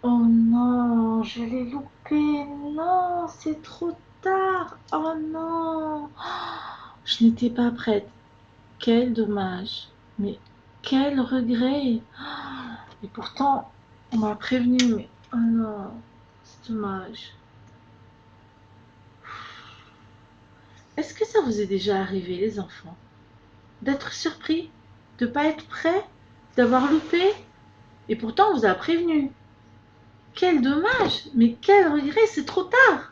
Oh non, je l'ai loupé. Non, c'est trop tard. Oh non, je n'étais pas prête. Quel dommage. Mais quel regret. Et pourtant, on m'a prévenu. Mais oh non, c'est dommage. Est-ce que ça vous est déjà arrivé, les enfants, d'être surpris, de ne pas être prêt, d'avoir loupé? Et pourtant, on vous a prévenu. Quel dommage, mais quel regret, c'est trop tard.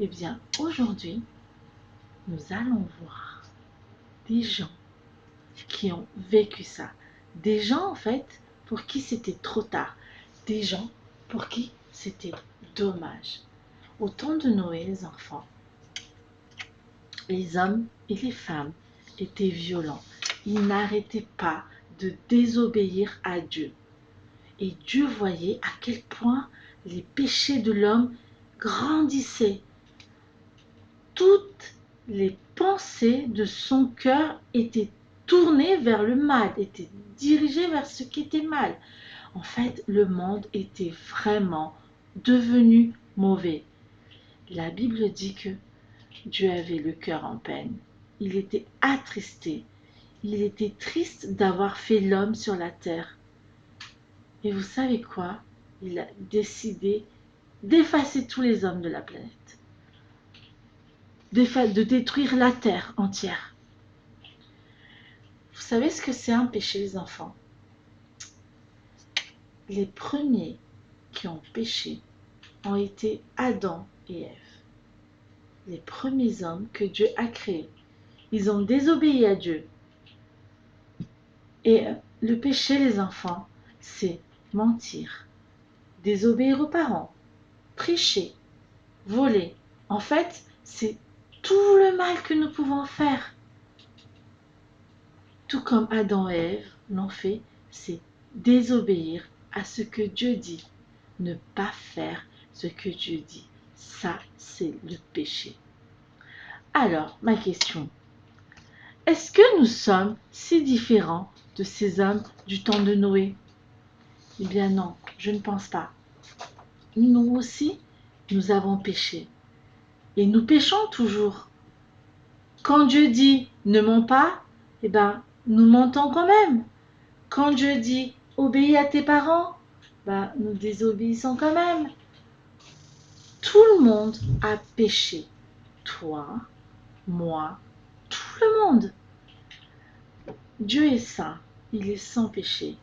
Eh bien, aujourd'hui, nous allons voir des gens qui ont vécu ça. Des gens, en fait, pour qui c'était trop tard. Des gens pour qui c'était dommage. Au temps de Noé, les enfants, les hommes et les femmes étaient violents. Ils n'arrêtaient pas de désobéir à Dieu. Et Dieu voyait à quel point les péchés de l'homme grandissaient. Toutes les pensées de son cœur étaient tournées vers le mal, étaient dirigées vers ce qui était mal. En fait, le monde était vraiment devenu mauvais. La Bible dit que Dieu avait le cœur en peine. Il était attristé. Il était triste d'avoir fait l'homme sur la terre. Et vous savez quoi? Il a décidé d'effacer tous les hommes de la planète, de détruire la terre entière. Vous savez ce que c'est un péché, les enfants? Les premiers qui ont péché ont été Adam et Ève. Les premiers hommes que Dieu a créés. Ils ont désobéi à Dieu. Et le péché, les enfants, c'est mentir, désobéir aux parents, tricher, voler. En fait, c'est tout le mal que nous pouvons faire. Tout comme Adam et Ève l'ont fait, c'est désobéir à ce que Dieu dit. Ne pas faire ce que Dieu dit. Ça, c'est le péché. Alors, ma question, est-ce que nous sommes si différents de ces hommes du temps de Noé? Eh bien non, je ne pense pas. Nous aussi, nous avons péché. Et nous péchons toujours. Quand Dieu dit ne mens pas, eh bien, nous mentons quand même. Quand Dieu dit obéis à tes parents, ben, nous désobéissons quand même. Tout le monde a péché. Toi, moi, tout le monde. Dieu est saint, il est sans péché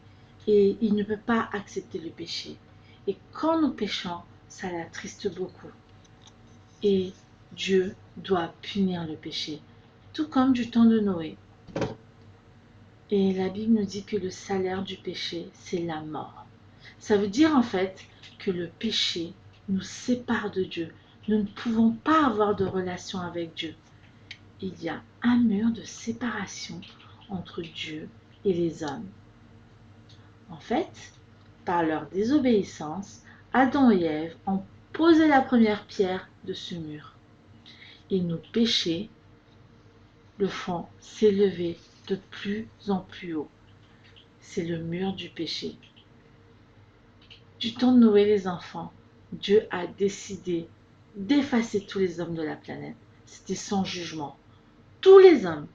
et il ne peut pas accepter le péché. Et quand nous péchons, ça l'attriste beaucoup. Et Dieu doit punir le péché, tout comme du temps de Noé. Et la Bible nous dit que le salaire du péché, c'est la mort. Ça veut dire en fait que le péché nous sépare de Dieu. Nous ne pouvons pas avoir de relation avec Dieu. Il y a un mur de séparation entre Dieu et les hommes. En fait, par leur désobéissance, Adam et Ève ont posé la première pierre de ce mur. Et nos péchés le font s'élever de plus en plus haut. C'est le mur du péché. Du temps de Noé, les enfants, Dieu a décidé d'effacer tous les hommes de la planète. C'était sans jugement. Tous les hommes,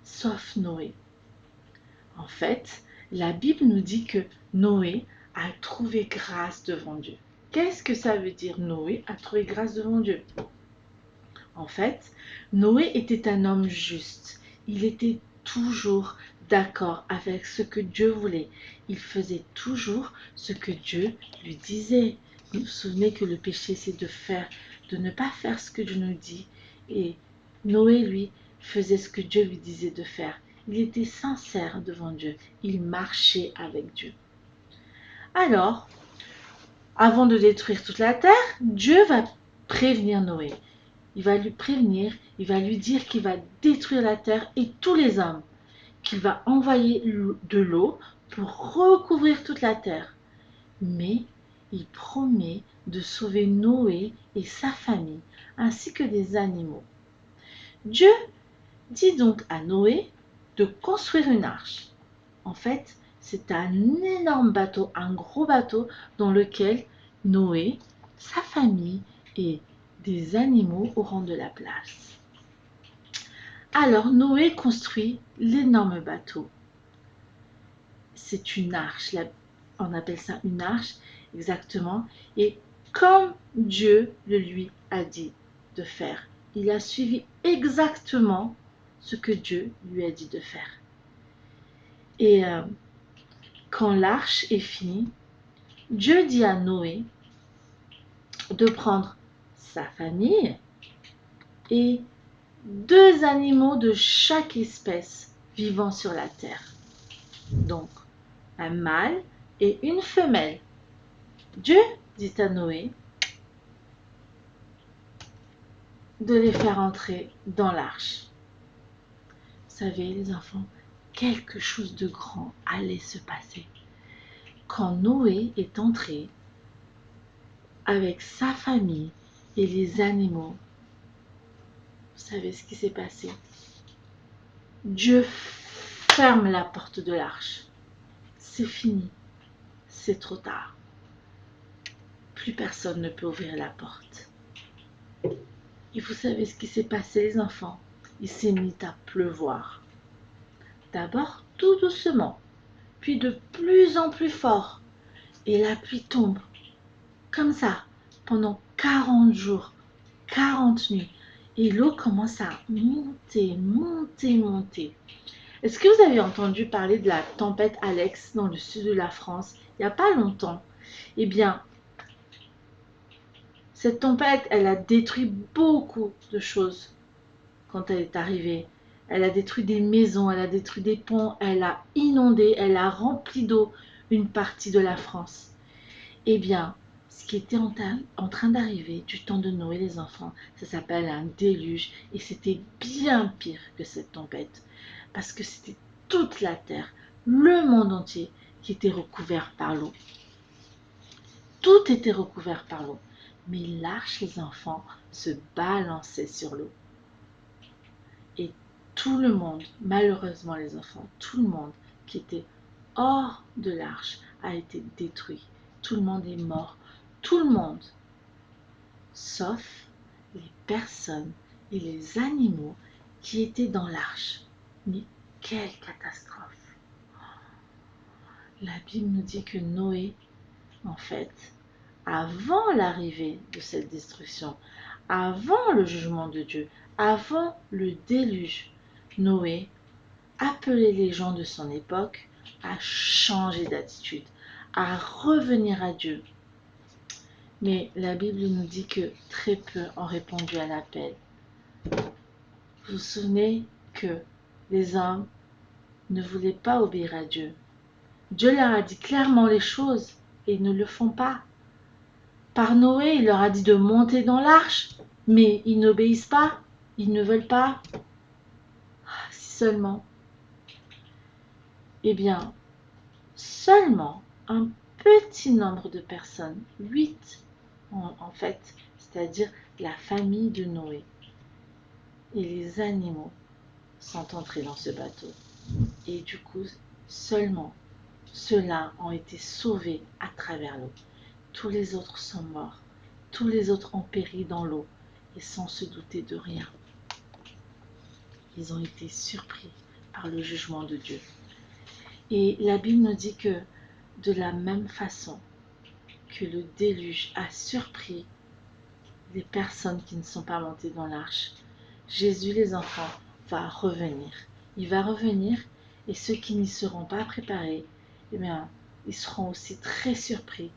sauf Noé. En fait, la Bible nous dit que Noé a trouvé grâce devant Dieu. Qu'est-ce que ça veut dire, Noé a trouvé grâce devant Dieu? En fait, Noé était un homme juste. Il était toujours d'accord avec ce que Dieu voulait. Il faisait toujours ce que Dieu lui disait. Vous vous souvenez que le péché, c'est de ne pas faire ce que Dieu nous dit. Et Noé, lui, faisait ce que Dieu lui disait de faire. Il était sincère devant Dieu. Il marchait avec Dieu. Alors, avant de détruire toute la terre, Dieu va prévenir Noé. Il va lui prévenir, il va lui dire qu'il va détruire la terre et tous les hommes, qu'il va envoyer de l'eau pour recouvrir toute la terre. Mais il promet de sauver Noé et sa famille, ainsi que des animaux. Dieu dit donc à Noé de construire une arche. En fait, C'est un énorme bateau, un gros bateau dans lequel Noé, sa famille et des animaux auront de la place. Alors Noé construit l'énorme bateau. C'est une arche, on appelle ça une arche exactement, et comme Dieu le lui a dit de faire, il a suivi exactement ce que Dieu lui a dit de faire. Et quand l'arche est finie, Dieu dit à Noé de prendre sa famille et 2 animaux de chaque espèce vivant sur la terre. Donc, un mâle et une femelle. Dieu dit à Noé de les faire entrer dans l'arche. Vous savez, les enfants, quelque chose de grand allait se passer. Quand Noé est entré avec sa famille et les animaux, vous savez ce qui s'est passé? Dieu ferme la porte de l'arche. C'est fini. C'est trop tard. Plus personne ne peut ouvrir la porte. Et vous savez ce qui s'est passé, les enfants? Il s'est mis à pleuvoir. D'abord tout doucement, puis de plus en plus fort. Et la pluie tombe, comme ça, pendant 40 jours, 40 nuits. Et l'eau commence à monter, monter, monter. Est-ce que vous avez entendu parler de la tempête Alex dans le sud de la France, il n'y a pas longtemps? Eh bien, cette tempête, elle a détruit beaucoup de choses quand elle est arrivée. Elle a détruit des maisons, elle a détruit des ponts, elle a inondé, elle a rempli d'eau une partie de la France. Eh bien, ce qui était en train d'arriver du temps de Noé, les enfants, ça s'appelle un déluge et c'était bien pire que cette tempête parce que c'était toute la terre, le monde entier qui était recouvert par l'eau. Tout était recouvert par l'eau. Mais l'arche, les enfants, se balançait sur l'eau. Et tout le monde, malheureusement les enfants, tout le monde qui était hors de l'arche a été détruit. Tout le monde est mort. Tout le monde, sauf les personnes et les animaux qui étaient dans l'arche. Mais quelle catastrophe! La Bible nous dit que Noé, en fait, avant l'arrivée de cette destruction, avant le jugement de Dieu, avant le déluge, Noé appelait les gens de son époque à changer d'attitude, à revenir à Dieu. Mais la Bible nous dit que très peu ont répondu à l'appel. Vous vous souvenez que les hommes ne voulaient pas obéir à Dieu. Dieu leur a dit clairement les choses et ils ne le font pas. Par Noé, il leur a dit de monter dans l'arche, mais ils n'obéissent pas, ils ne veulent pas. Si seulement. Eh bien, seulement un petit nombre de personnes, 8 en fait, c'est-à-dire la famille de Noé et les animaux sont entrés dans ce bateau. Et du coup, seulement ceux-là ont été sauvés à travers l'eau. Tous les autres sont morts. Tous les autres ont péri dans l'eau et sans se douter de rien. Ils ont été surpris par le jugement de Dieu. Et la Bible nous dit que de la même façon que le déluge a surpris les personnes qui ne sont pas montées dans l'arche, Jésus, les enfants, va revenir. Il va revenir et ceux qui n'y seront pas préparés, eh bien, ils seront aussi très surpris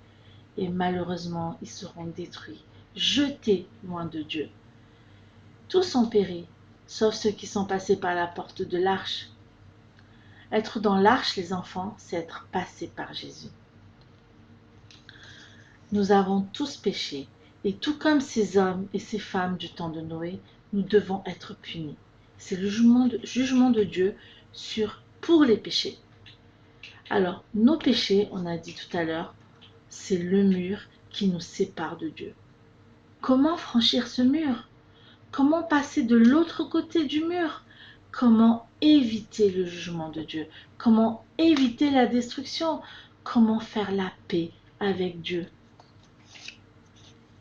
et malheureusement, ils seront détruits, jetés loin de Dieu. Tous ont péri, sauf ceux qui sont passés par la porte de l'arche. Être dans l'arche, les enfants, c'est être passé par Jésus. Nous avons tous péché, et tout comme ces hommes et ces femmes du temps de Noé, nous devons être punis. C'est le jugement de Dieu pour les péchés. Alors, nos péchés, on a dit tout à l'heure, c'est le mur qui nous sépare de Dieu. Comment franchir ce mur? Comment passer de l'autre côté du mur? Comment éviter le jugement de Dieu, comment éviter la destruction, comment faire la paix avec Dieu.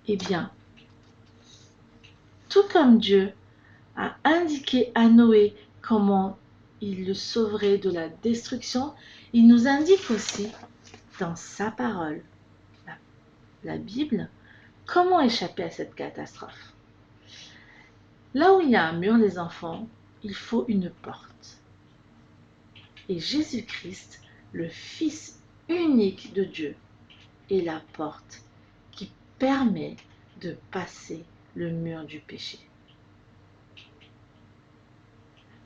Eh bien, tout comme Dieu a indiqué à Noé comment il le sauverait de la destruction, il nous indique aussi dans sa parole, la Bible, comment échapper à cette catastrophe. Là où il y a un mur, les enfants, il faut une porte. Et Jésus-Christ, le Fils unique de Dieu, est la porte qui permet de passer le mur du péché.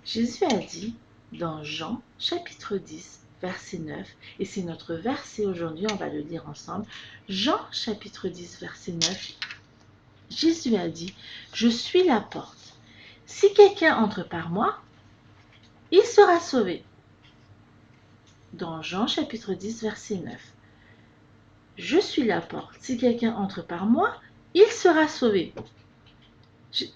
Jésus a dit dans Jean chapitre 10, verset 9, et c'est notre verset aujourd'hui, on va le lire ensemble. Jean chapitre 10, verset 9, Jésus a dit, « Je suis la porte. Si quelqu'un entre par moi, il sera sauvé. » Dans Jean chapitre 10, verset 9. Je suis la porte. Si quelqu'un entre par moi, il sera sauvé.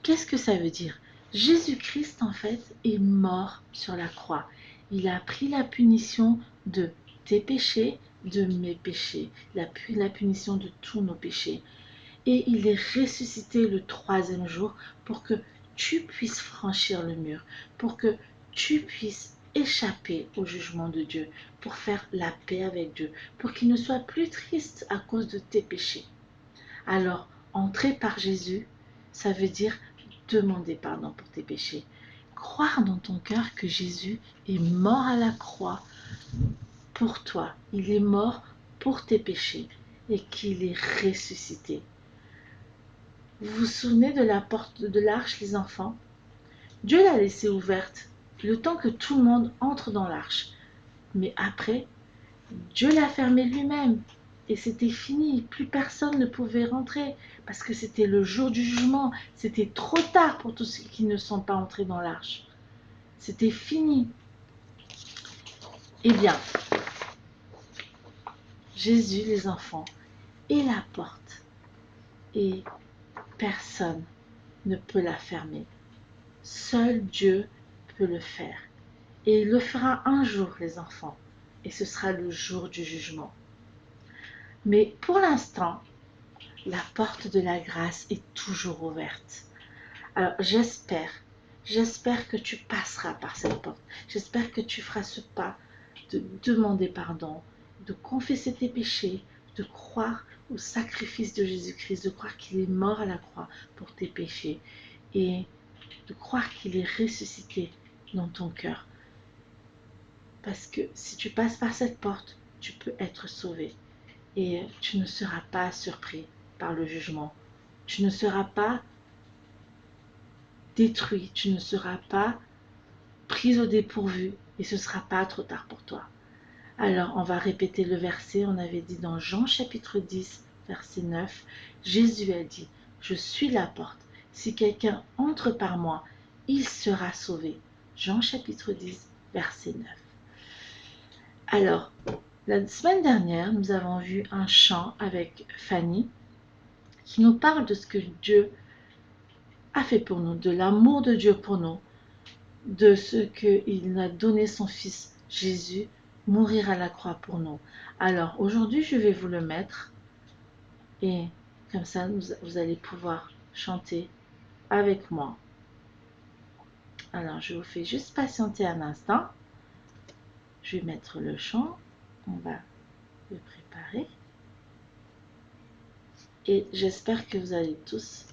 Qu'est-ce que ça veut dire? Jésus-Christ, en fait, est mort sur la croix. Il a pris la punition de tes péchés, de mes péchés. Il a pris la punition de tous nos péchés. Et il est ressuscité le 3e jour pour que tu puisses franchir le mur, pour que tu puisses échapper au jugement de Dieu, pour faire la paix avec Dieu, pour qu'il ne soit plus triste à cause de tes péchés. Alors, entrer par Jésus, ça veut dire demander pardon pour tes péchés. Croire dans ton cœur que Jésus est mort à la croix pour toi. Il est mort pour tes péchés et qu'il est ressuscité. Vous vous souvenez de la porte de l'arche, les enfants? Dieu l'a laissée ouverte le temps que tout le monde entre dans l'arche. Mais après, Dieu l'a fermée lui-même. Et c'était fini. Plus personne ne pouvait rentrer. Parce que c'était le jour du jugement. C'était trop tard pour tous ceux qui ne sont pas entrés dans l'arche. C'était fini. Eh bien, Jésus, les enfants, est la porte. Et personne ne peut la fermer. Seul Dieu peut le faire. Et il le fera un jour, les enfants. Et ce sera le jour du jugement. Mais pour l'instant, la porte de la grâce est toujours ouverte. Alors j'espère que tu passeras par cette porte. J'espère que tu feras ce pas de demander pardon, de confesser tes péchés, de croire au sacrifice de Jésus-Christ, de croire qu'il est mort à la croix pour tes péchés et de croire qu'il est ressuscité dans ton cœur. Parce que si tu passes par cette porte, tu peux être sauvé et tu ne seras pas surpris par le jugement. Tu ne seras pas détruit, tu ne seras pas pris au dépourvu et ce ne sera pas trop tard pour toi. Alors, on va répéter le verset, on avait dit dans Jean chapitre 10, verset 9, Jésus a dit, « Je suis la porte, si quelqu'un entre par moi, il sera sauvé. » Jean chapitre 10, verset 9. Alors, la semaine dernière, nous avons vu un chant avec Fanny qui nous parle de ce que Dieu a fait pour nous, de l'amour de Dieu pour nous, de ce qu'il a donné son Fils Jésus mourir à la croix pour nous. Alors aujourd'hui je vais vous le mettre et comme ça vous allez pouvoir chanter avec moi. Alors je vous fais juste patienter un instant. Je vais mettre le chant, on va le préparer et j'espère que vous allez tous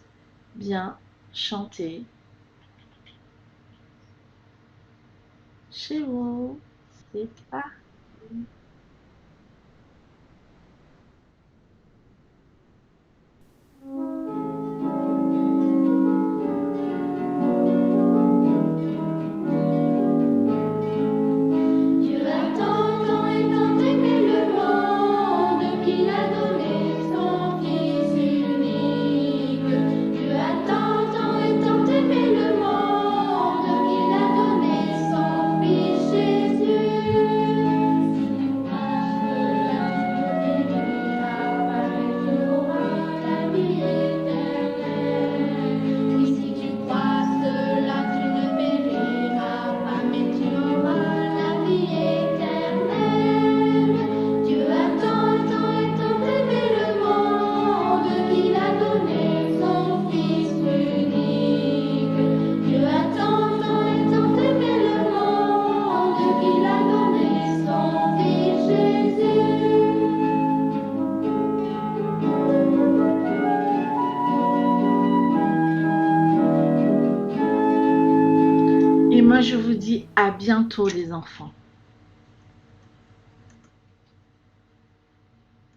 bien chanter chez vous. C'est parti. Dieu a tant et tant aimé le monde qu'il a donné son Fils unique. Dieu a tant et tant aimé le monde qu'il a donné son Fils Jésus. moi je vous dis à bientôt les enfants.